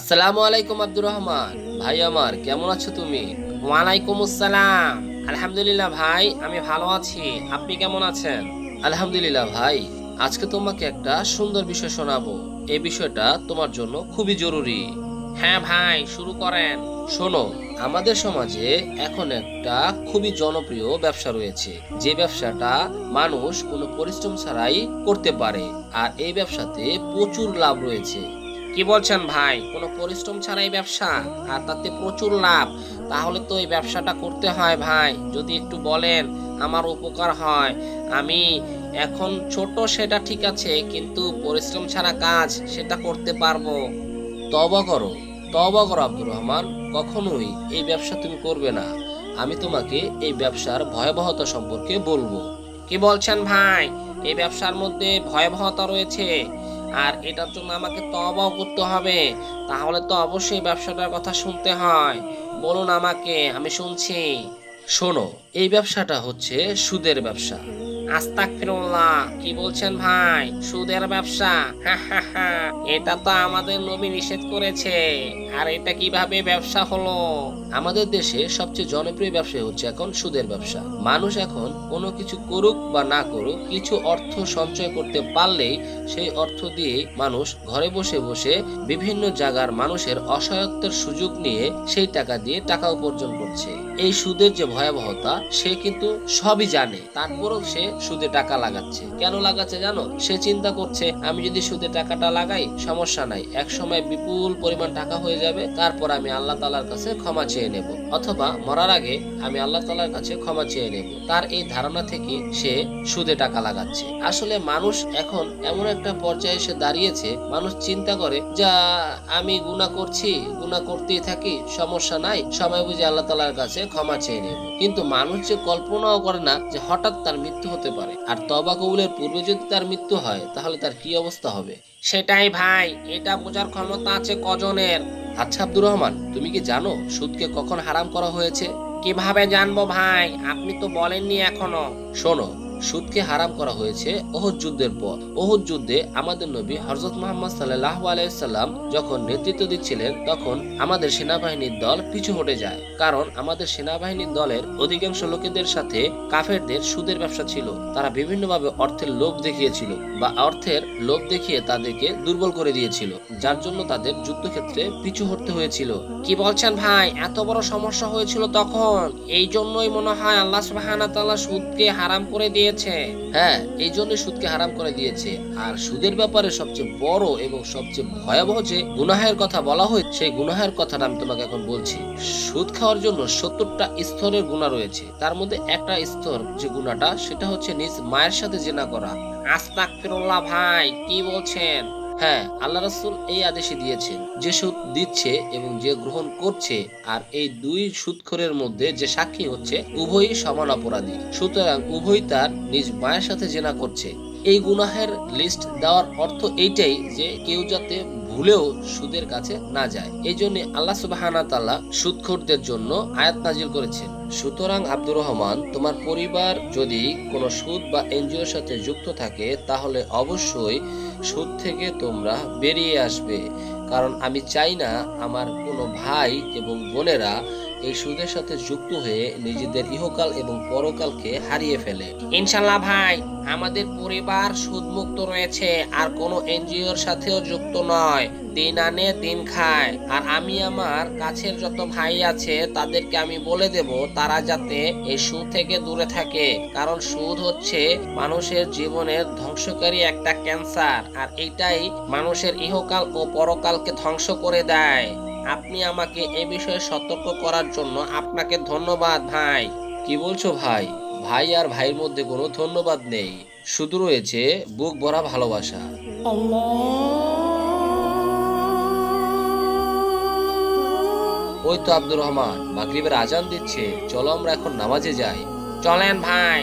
আসসালামু আলাইকুম আব্দুর রহমান ভাই, আমার কেমন আছো তুমি? ওয়ালাইকুম আসসালাম। আলহামদুলিল্লাহ ভাই, আমি ভালো আছি। আপনি কেমন আছেন? আলহামদুলিল্লাহ ভাই, আজকে তোমাকে একটা সুন্দর বিষয় শোনাবো। এই বিষয়টা তোমার জন্য খুবই জরুরি। হ্যাঁ ভাই, শুরু করেন। শোনো, আমাদের সমাজে এখন একটা খুবই জনপ্রিয় ব্যবসা রয়েছে, যে ব্যবসাটা মানুষ কোনো পরিশ্রম ছাড়াই করতে পারে। আর এই ব্যবসাতে প্রচুর লাভ রয়েছে। কি বলছেন ভাই, কোনো পরিশ্রম ছাড়াই ব্যবসা আর তাতে প্রচুর লাভ? তাহলে তো এই ব্যবসাটা করতে হয় ভাই, যদি একটু বলেন আমার উপকার হয়। আমি এখন ছোট সেটা ঠিক আছে, কিন্তু পরিশ্রম ছাড়া কাজ সেটা করতে পারবো। তওবা করো, তওবা করো আব্দুর রহমান, কখনোই এই ব্যবসা তুমি করবে না। আমি তোমাকে এই ব্যবসার ভয়াবহতা সম্পর্কে বলবো। কি বলছেন ভাই, এই ব্যবসার মধ্যে ভয়াবহতা রয়েছে আর এটার জন্য আমাকে তওবাও করতে হবে? তাহলে তো অবশ্যই ব্যবসাটার কথা শুনতে হয়। বলুন আমাকে, আমি শুনছি। শোনো, এই ব্যবসাটা হচ্ছে সুদের ব্যবসা। আস্তাগফিরুল্লাহ, কি বলছেন ভাই, সুদের ব্যবসা? এটা তো আমাদের নবী নিষেধ করেছে। আর এটা কিভাবে ব্যবসা হলো? আমাদের দেশে সবচেয়ে জনপ্রিয় ব্যবসা হচ্ছে এখন সুদের ব্যবসা। মানুষ এখন কোনো কিছু করুক বা না করুক, কিছু অর্থ সঞ্চয় করতে পারলেই সেই অর্থ দিয়ে মানুষ ঘরে বসে বসে বিভিন্ন জায়গার মানুষের অসহায়ত্বের সুযোগ নিয়ে সেই টাকা দিয়ে টাকা উপার্জন করছে। এই সুদের যে ভয়াবহতা সে কিন্তু সবই জানে, তারপরও সে সুদে টাকা লাগাচ্ছে। কেন লাগাচ্ছে জানো? সে চিন্তা করছে, আমি যদি সুদে টাকাটা লাগাই সমস্যা নাই, এক সময় বিপুল পরিমাণ টাকা হয়ে যাবে, তারপর আমি আল্লাহ তাআলার কাছে ক্ষমা চেয়ে নেব, অথবা মরার আগে আমি আল্লাহ তাআলার কাছে ক্ষমা চেয়ে নেব। তার এই ধারণা থেকে সে সুদে টাকা লাগাচ্ছে। আসলে মানুষ এখন এমন একটা পর্যায়ে এসে দাঁড়িয়েছে, মানুষ চিন্তা করে যা আমি গুনাহ করছি, গুনাহ করতেই থাকি, সমস্যা নাই, সময় বুঝে আল্লাহ তাআলার কাছে ক্ষমা চেয়ে নেব। কিন্তু মানুষ যে কল্পনাও করে না যে হঠাৎ তার মৃত্যু হতে পারে, আর তওবা কবুলের পূর্বে যদি তার মৃত্যু হয় তাহলে তার কি অবস্থা হবে। সেটাই ভাই, এটা বোঝার ক্ষমতা আছে কজনের? আচ্ছা আব্দুর রহমান, তুমি কি জানো সুদকে কখন হারাম করা হয়েছে? কিভাবে জানবো ভাই, আপনি তো বলেননি এখনো। শোনো, সুদকে হারাম করা হয়েছে ওহদ যুদ্ধের পর। ওহদ যুদ্ধে আমাদের নবী হযরত মুহাম্মদ সাল্লাল্লাহু আলাইহি সাল্লাম যখন নেতৃত্ব দিচ্ছিলেন, তখন আমাদের সেনাবাহিনীর দল পিছু হটে যায়, কারণ আমাদের সেনাবাহিনীর দলের অধিকাংশ লোকেদের সাথে কাফেরদের সুদের ব্যবসা ছিল। তারা বিভিন্নভাবে অর্থের লোভ দেখিয়েছিল বা অর্থের লোভ দেখিয়ে তাদেরকে দুর্বল করে দিয়েছিল, যার জন্য তাদের যুদ্ধক্ষেত্রে পিছু হটতে হয়েছিল। কি বলছেন ভাই, এত বড় সমস্যা হয়েছিল তখন? এই জন্যই মনে হয় আল্লাহ সুবহানাহু ওয়া তাআলা সুদকে হারাম করে দিয়েছে। হ্যাঁ, এই জন্য সুদকে হারাম করে দিয়েছে। আর সুদের ব্যাপারে সবচেয়ে বড় এবং সবচেয়ে ভয়াবহ যে গুনাহের কথা বলা হয়, সেই গুনাহের কথাটা আমি তোমাকে এখন বলছি। সুদ খাওয়ার জন্য 70টা স্তরের গুনাহ রয়েছে। তার মধ্যে একটা স্তর যে গুনাহটা, সেটা হচ্ছে নিজ মায়ের সাথে জিনা করা। আস্তাগফিরুল্লাহ ভাই, কি বলছেন? হ্যাঁ, আল্লাহ রাসূল এই আদেশই দিয়েছেন, যে সুদ দিচ্ছে এবং যে গ্রহণ করছে, আর এই দুই সুদখোরের মধ্যে যে সাক্ষী হচ্ছে, উভয়ই সমান অপরাধী। সুতরাং উভয়ই তার নিজ মায়ের সাথে জিনা করছে। এই গুনাহের লিস্ট দেওয়ার অর্থ এইটাই যে কেউ যাতে ভুলেও সুদের কাছে না যায়। এই জন্য আল্লাহ সুবহানাহু ওয়া তাআলা সুদখোরদের জন্য আয়াত নাজিল করেছেন। সুতরাং আব্দুর রহমান, তোমার পরিবার যদি কোনো সুদ বা এনজিওর সাথে যুক্ত থাকে, তাহলে অবশ্যই সুদ থেকে তোমরা বেরিয়ে আসবে। কারণ আমি চাই না আমার কোনো ভাই এবং বোনেরা এই সুদের সাথে যুক্ত হয়ে নিজেদের ইহকাল এবং পরকালকে হারিয়ে ফেলে। ইনশাল্লাহ ভাই, আমাদের পরিবার সুদমুক্ত রয়েছে আর কোনো এনজিওর সাথেও যুক্ত নয়। দিন আনে দিন খায়। আর আমি আমার কাছের যত ভাই আছে তাদেরকে আমি বলে দেব তারা যাতে এই সুদ থেকে দূরে থাকে, কারণ সুদ হচ্ছে মানুষের জীবনের ধ্বংসকারী একটা ক্যান্সার, আর এটাই মানুষের ইহকাল ও পরকালকে ধ্বংস করে দেয়। আপনি আমাকে এ বিষয়ে সতর্ক করার জন্য আপনাকে ধন্যবাদ ভাই। কি বলছো ভাই? ভাই আর ভাইয়ের মধ্যে কোনো ধন্যবাদ নেই, শুধু রয়েছে বুক ভরা ভালোবাসা। ওই তো আব্দুর রহমান মাগরিবের আজান দিচ্ছে, চলো আমরা এখন নামাজে যাই। চলেন ভাই।